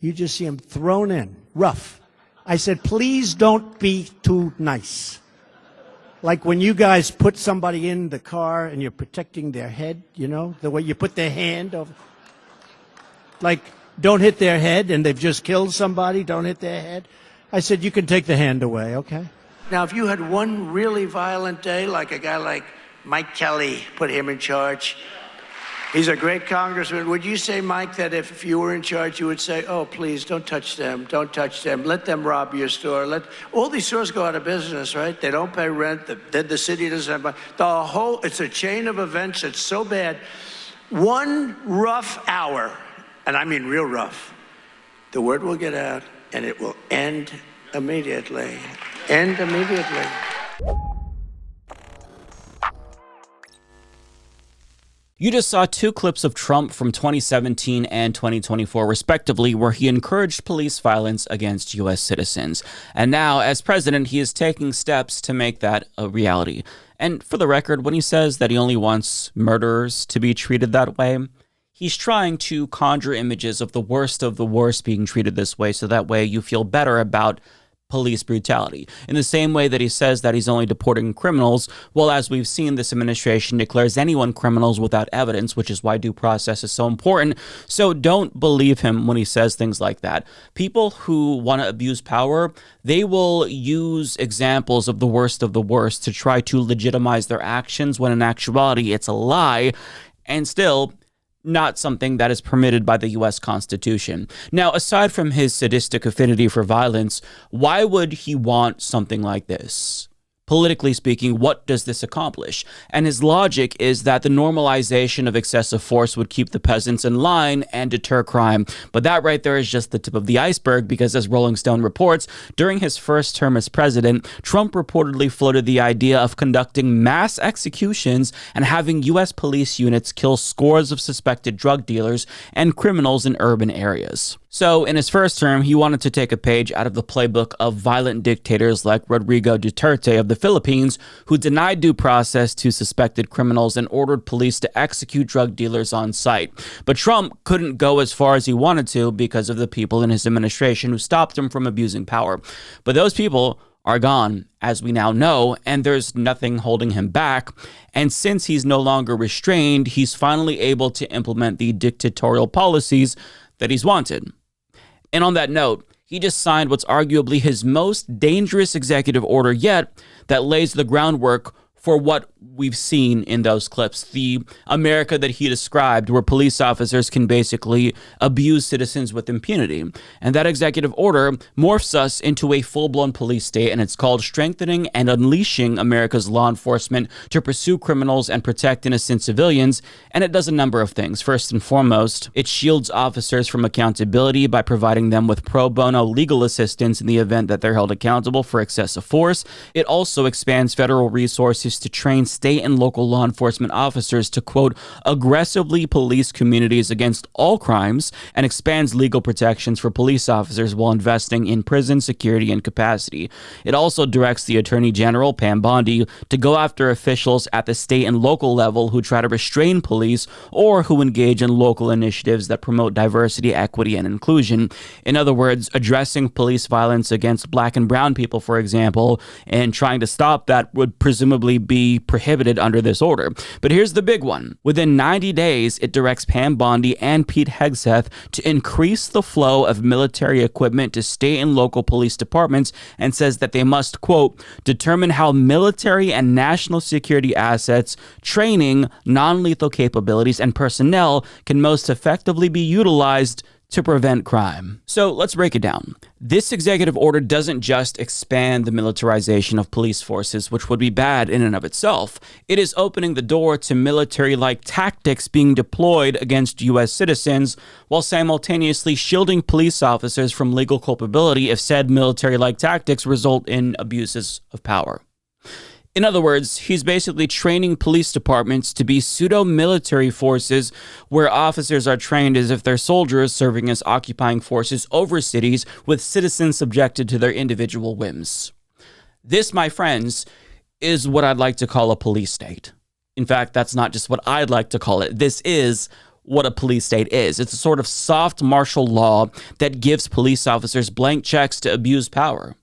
You just see them thrown in, rough. I said, please don't be too nice. Like when you guys put somebody in the car and you're protecting their head, you know, the way you put their hand over. Like, don't hit their head, and they've just killed somebody, don't hit their head. I said, you can take the hand away, okay? Now, if you had one really violent day, like a guy like Mike Kelly, put him in charge. He's a great congressman. Would you say, Mike, that if you were in charge, you would say, oh, please, don't touch them, don't touch them, let them rob your store. All these stores go out of business, right? They don't pay rent, the city doesn't have money. It's a chain of events that's so bad. One rough hour, and I mean real rough, the word will get out, and it will end immediately. End immediately. You just saw two clips of Trump from 2017 and 2024, respectively, where he encouraged police violence against U.S. citizens. And now, as president, he is taking steps to make that a reality. And for the record, when he says that he only wants murderers to be treated that way, he's trying to conjure images of the worst being treated this way, so that way you feel better about police brutality. In the same way that he says that he's only deporting criminals, well, as we've seen, this administration declares anyone criminals without evidence, which is why due process is so important. So don't believe him when he says things like that. People who want to abuse power, they will use examples of the worst to try to legitimize their actions, when in actuality it's a lie, and still not something that is permitted by the U.S. Constitution. Now, aside from his sadistic affinity for violence, why would he want something like this? Politically speaking, what does this accomplish? And his logic is that the normalization of excessive force would keep the peasants in line and deter crime. But that right there is just the tip of the iceberg, because as Rolling Stone reports, during his first term as president, Trump reportedly floated the idea of conducting mass executions and having U.S. police units kill scores of suspected drug dealers and criminals in urban areas. So in his first term, he wanted to take a page out of the playbook of violent dictators like Rodrigo Duterte of the Philippines, who denied due process to suspected criminals and ordered police to execute drug dealers on sight. But Trump couldn't go as far as he wanted to because of the people in his administration who stopped him from abusing power. But those people are gone, as we now know, and there's nothing holding him back. And since he's no longer restrained, he's finally able to implement the dictatorial policies that he's wanted. And on that note, he just signed what's arguably his most dangerous executive order yet, that lays the groundwork for what we've seen in those clips. The America that he described, where police officers can basically abuse citizens with impunity. And that executive order morphs us into a full-blown police state, and it's called Strengthening and Unleashing America's Law Enforcement to Pursue Criminals and Protect Innocent Civilians. And it does a number of things. First and foremost, it shields officers from accountability by providing them with pro bono legal assistance in the event that they're held accountable for excessive force. It also expands federal resources to train state and local law enforcement officers to, quote, aggressively police communities against all crimes, and expands legal protections for police officers while investing in prison security and capacity. It also directs the Attorney General, Pam Bondi, to go after officials at the state and local level who try to restrain police or who engage in local initiatives that promote diversity, equity, and inclusion. In other words, addressing police violence against Black and brown people, for example, and trying to stop that would presumably be prohibited under this order. But here's the big one. Within 90 days, it directs Pam Bondi and Pete Hegseth to increase the flow of military equipment to state and local police departments, and says that they must, quote, determine how military and national security assets, training, non-lethal capabilities, and personnel can most effectively be utilized to prevent crime. So let's break it down. This executive order doesn't just expand the militarization of police forces, which would be bad in and of itself. It is opening the door to military-like tactics being deployed against U.S. citizens, while simultaneously shielding police officers from legal culpability if said military-like tactics result in abuses of power. In other words, he's basically training police departments to be pseudo-military forces where officers are trained as if they're soldiers serving as occupying forces over cities with citizens subjected to their individual whims. This, my friends, is what I'd like to call a police state. In fact, that's not just what I'd like to call it. This is what a police state is. It's a sort of soft martial law that gives police officers blank checks to abuse power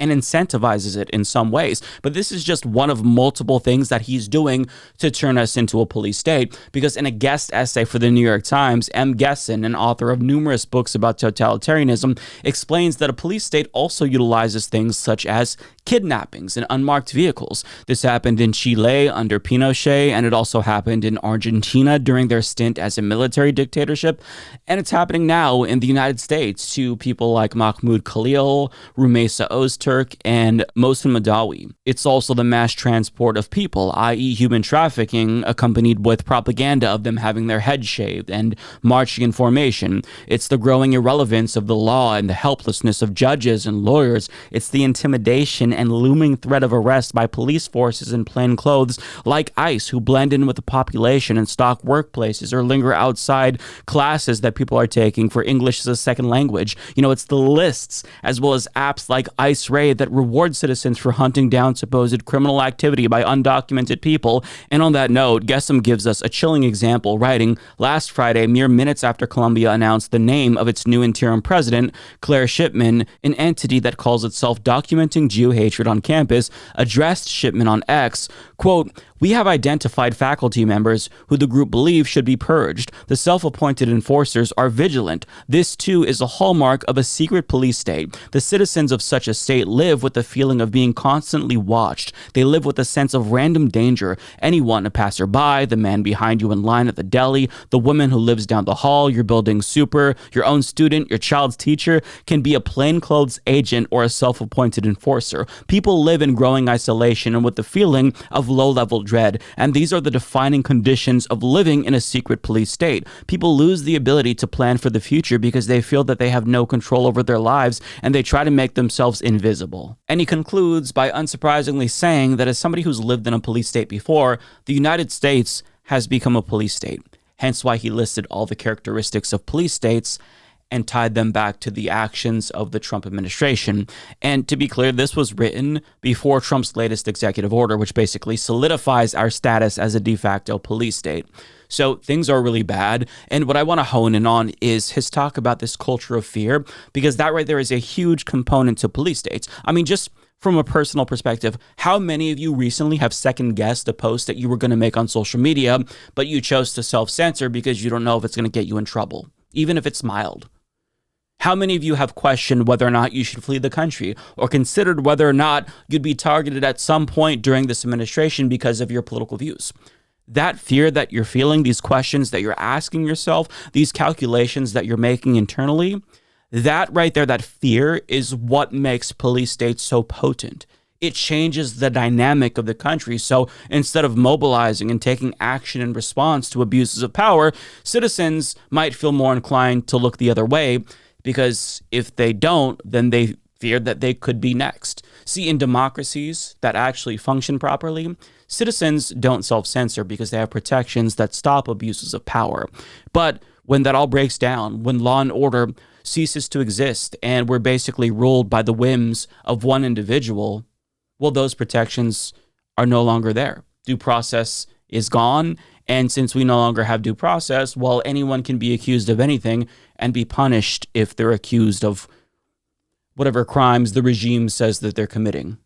and incentivizes it in some ways. But this is just one of multiple things that he's doing to turn us into a police state. Because in a guest essay for the New York Times, M. Gesson, an author of numerous books about totalitarianism, explains that a police state also utilizes things such as kidnappings in unmarked vehicles. This happened in Chile under Pinochet, and it also happened in Argentina during their stint as a military dictatorship. And it's happening now in the United States to people like Mahmoud Khalil, Rumeysa Ozturk, and Mohsen Madawi. It's also the mass transport of people, i.e. human trafficking, accompanied with propaganda of them having their heads shaved and marching in formation. It's the growing irrelevance of the law and the helplessness of judges and lawyers. It's the intimidation and looming threat of arrest by police forces in plain clothes like ICE, who blend in with the population and stalk workplaces or linger outside classes that people are taking for English as a second language. It's the lists as well as apps like ICE Raid that reward citizens for hunting down supposed criminal activity by undocumented people. And on that note, Gesson gives us a chilling example, writing, "Last Friday, mere minutes after Colombia announced the name of its new interim president, Claire Shipman, an entity that calls itself Documenting Jew Hatred on Campus, addressed Shipman on X, quote, 'We have identified faculty members who the group believes should be purged. The self-appointed enforcers are vigilant. This, too, is a hallmark of a secret police state. The citizens of such a state live with the feeling of being constantly watched. They live with a sense of random danger. Anyone, a passerby, the man behind you in line at the deli, the woman who lives down the hall, your building super, your own student, your child's teacher, can be a plainclothes agent or a self-appointed enforcer. People live in growing isolation and with the feeling of low-level dread, and these are the defining conditions of living in a secret police state. People lose the ability to plan for the future because they feel that they have no control over their lives, and they try to make themselves invisible.'" And he concludes by unsurprisingly saying that as somebody who's lived in a police state before, the United States has become a police state. Hence why he listed all the characteristics of police states and tied them back to the actions of the Trump administration. And to be clear, this was written before Trump's latest executive order, which basically solidifies our status as a de facto police state. So things are really bad. And what I want to hone in on is his talk about this culture of fear, because that right there is a huge component to police states. I mean, just from a personal perspective, how many of you recently have second-guessed a post that you were going to make on social media, but you chose to self-censor because you don't know if it's going to get you in trouble, even if it's mild? How many of you have questioned whether or not you should flee the country, or considered whether or not you'd be targeted at some point during this administration because of your political views? That fear that you're feeling, these questions that you're asking yourself, these calculations that you're making internally, that right there, that fear is what makes police states so potent. It changes the dynamic of the country. So instead of mobilizing and taking action in response to abuses of power, citizens might feel more inclined to look the other way, because if they don't, then they fear that they could be next. See, in democracies that actually function properly, citizens don't self-censor because they have protections that stop abuses of power. But when that all breaks down, when law and order ceases to exist and we're basically ruled by the whims of one individual, well, those protections are no longer there. Due process is gone. And since we no longer have due process, well, anyone can be accused of anything and be punished if they're accused of whatever crimes the regime says that they're committing.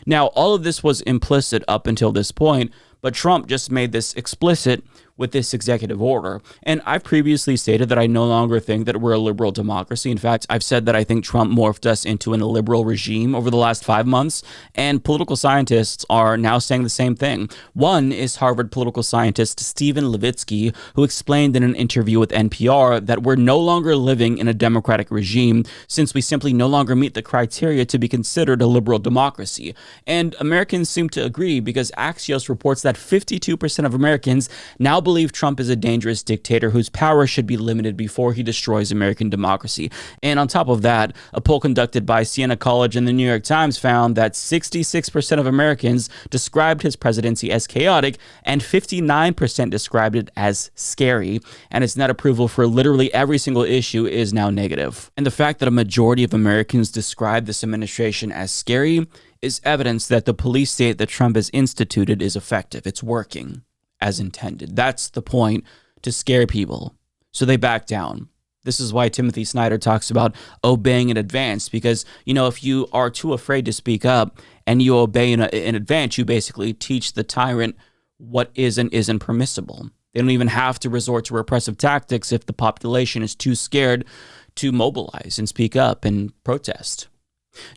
Now, all of this was implicit up until this point, but Trump just made this explicit with this executive order. And I've previously stated that I no longer think that we're a liberal democracy. In fact, I've said that I think Trump morphed us into an illiberal regime over the last 5 months, and political scientists are now saying the same thing. One is Harvard political scientist Stephen Levitsky, who explained in an interview with NPR that we're no longer living in a democratic regime since we simply no longer meet the criteria to be considered a liberal democracy. And Americans seem to agree, because Axios reports that 52% of Americans now believe Trump is a dangerous dictator whose power should be limited before he destroys American democracy. And on top of that, a poll conducted by Siena College and the New York Times found that 66% of Americans described his presidency as chaotic, and 59% described it as scary. And its net approval for literally every single issue is now negative. And the fact that a majority of Americans describe this administration as scary is evidence that the police state that Trump has instituted is effective. It's working as intended. That's the point to scare people. So they back down. This is why Timothy Snyder talks about obeying in advance, because, you know, if you are too afraid to speak up and you obey in advance, you basically teach the tyrant what is and isn't permissible. They don't even have to resort to repressive tactics if the population is too scared to mobilize and speak up and protest.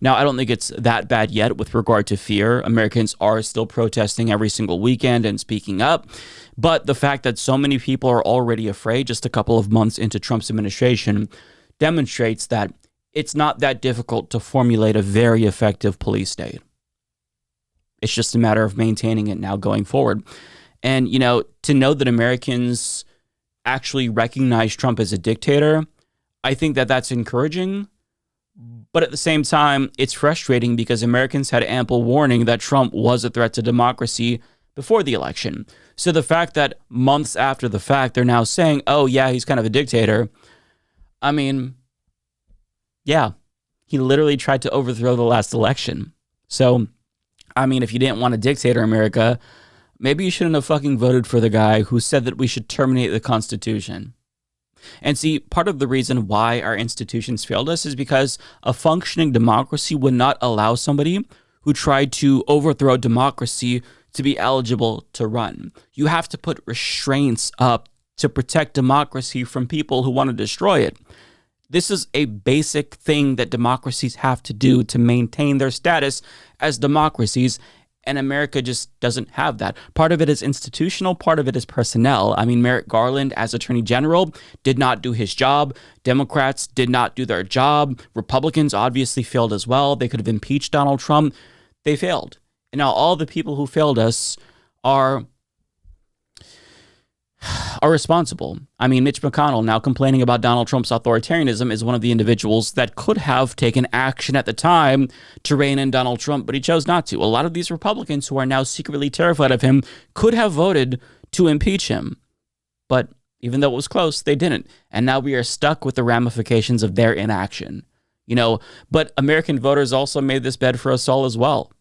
Now, I don't think it's that bad yet with regard to fear. Americans are still protesting every single weekend and speaking up. But the fact that so many people are already afraid just a couple of months into Trump's administration demonstrates that it's not that difficult to formulate a very effective police state. It's just a matter of maintaining it now going forward. And, you know, to know that Americans actually recognize Trump as a dictator, I think that that's encouraging. But at the same time, it's frustrating because Americans had ample warning that Trump was a threat to democracy before the election. So the fact that months after the fact, they're now saying, oh, yeah, he's kind of a dictator. I mean, yeah, he literally tried to overthrow the last election. So, I mean, if you didn't want a dictator, America, maybe you shouldn't have fucking voted for the guy who said that we should terminate the Constitution. And see, part of the reason why our institutions failed us is because a functioning democracy would not allow somebody who tried to overthrow democracy to be eligible to run. You have to put restraints up to protect democracy from people who want to destroy it. This is a basic thing that democracies have to do to maintain their status as democracies. And America just doesn't have that. Part of it is institutional, part of it is personnel. I mean, Merrick Garland as Attorney General did not do his job. Democrats did not do their job. Republicans obviously failed as well. They could have impeached Donald Trump. They failed. And now all the people who failed us are responsible. I mean, Mitch McConnell, now complaining about Donald Trump's authoritarianism, is one of the individuals that could have taken action at the time to rein in Donald Trump, but he chose not to. A lot of these Republicans who are now secretly terrified of him could have voted to impeach him, but even though it was close, they didn't. And now we are stuck with the ramifications of their inaction. You know, but American voters also made this bed for us all as well,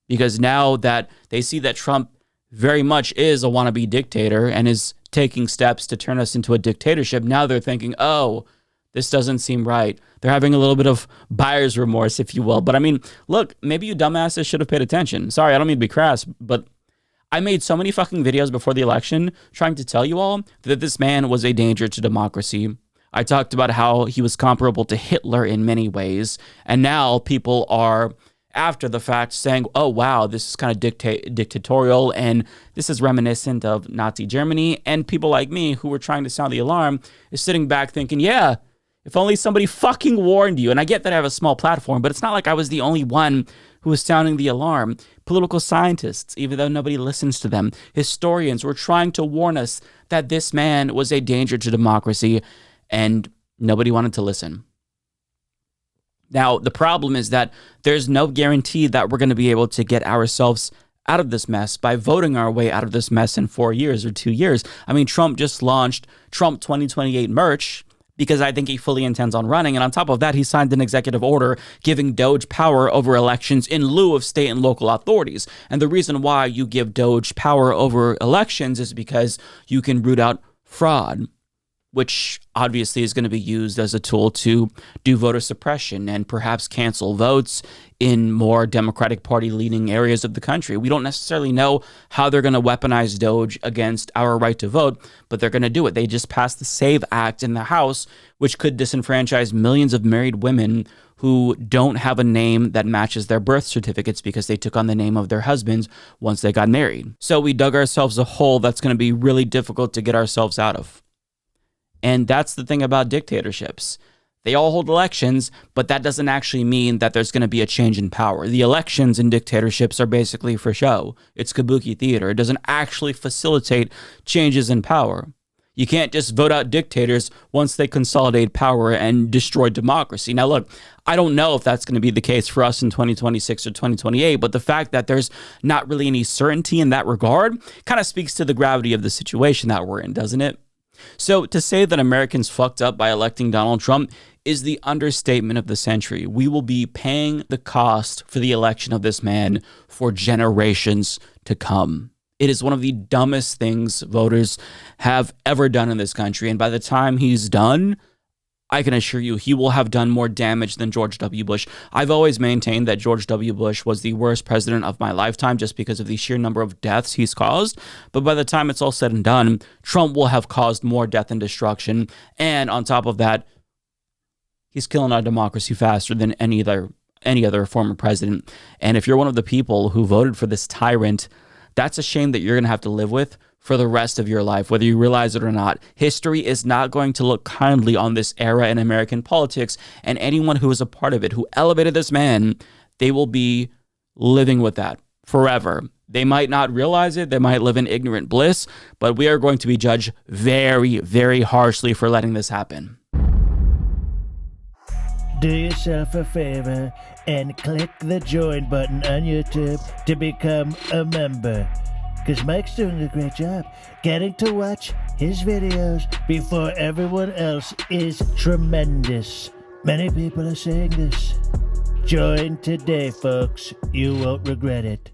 because now that they see that Trump very much is a wannabe dictator and is taking steps to turn us into a dictatorship, now they're thinking, oh, this doesn't seem right. They're having a little bit of buyer's remorse, if you will. But I mean, look, maybe you dumbasses should have paid attention. Sorry, I don't mean to be crass, but I made so many fucking videos before the election trying to tell you all that this man was a danger to democracy. I talked about how he was comparable to Hitler in many ways. And now people are, after the fact, saying, oh, wow, this is kind of dictatorial and this is reminiscent of Nazi Germany. And people like me who were trying to sound the alarm is sitting back thinking, yeah, if only somebody fucking warned you. And I get that I have a small platform, but it's not like I was the only one who was sounding the alarm. Political scientists, even though nobody listens to them, historians were trying to warn us that this man was a danger to democracy, and nobody wanted to listen. Now, the problem is that there's no guarantee that we're going to be able to get ourselves out of this mess by voting our way out of this mess in 4 years or 2 years. I mean, Trump just launched Trump 2028 merch because I think he fully intends on running. And on top of that, he signed an executive order giving Doge power over elections in lieu of state and local authorities. And the reason why you give Doge power over elections is because you can root out fraud, which obviously is going to be used as a tool to do voter suppression and perhaps cancel votes in more Democratic Party leaning areas of the country. We don't necessarily know how they're going to weaponize Doge against our right to vote, but they're going to do it. They just passed the SAVE Act in the House, which could disenfranchise millions of married women who don't have a name that matches their birth certificates because they took on the name of their husbands once they got married. So we dug ourselves a hole that's going to be really difficult to get ourselves out of. And that's the thing about dictatorships. They all hold elections, but that doesn't actually mean that there's going to be a change in power. The elections in dictatorships are basically for show. It's kabuki theater. It doesn't actually facilitate changes in power. You can't just vote out dictators once they consolidate power and destroy democracy. Now, look, I don't know if that's going to be the case for us in 2026 or 2028, but the fact that there's not really any certainty in that regard kind of speaks to the gravity of the situation that we're in, doesn't it? So to say that Americans fucked up by electing Donald Trump is the understatement of the century. We will be paying the cost for the election of this man for generations to come. It is one of the dumbest things voters have ever done in this country. And by the time he's done, I can assure you he will have done more damage than George W. Bush. I've always maintained that George W. Bush was the worst president of my lifetime just because of the sheer number of deaths he's caused. But by the time it's all said and done, Trump will have caused more death and destruction. And on top of that, he's killing our democracy faster than any other former president. And if you're one of the people who voted for this tyrant, that's a shame that you're going to have to live with for the rest of your life, whether you realize it or not. History is not going to look kindly on this era in American politics, and anyone who is a part of it, who elevated this man, they will be living with that forever. They might not realize it. They might live in ignorant bliss, but we are going to be judged very, very harshly for letting this happen. Do yourself a favor and click the join button on YouTube to become a member. Because Mike's doing a great job getting to watch his videos before everyone else is tremendous. Many people are saying this. Join today, folks. You won't regret it.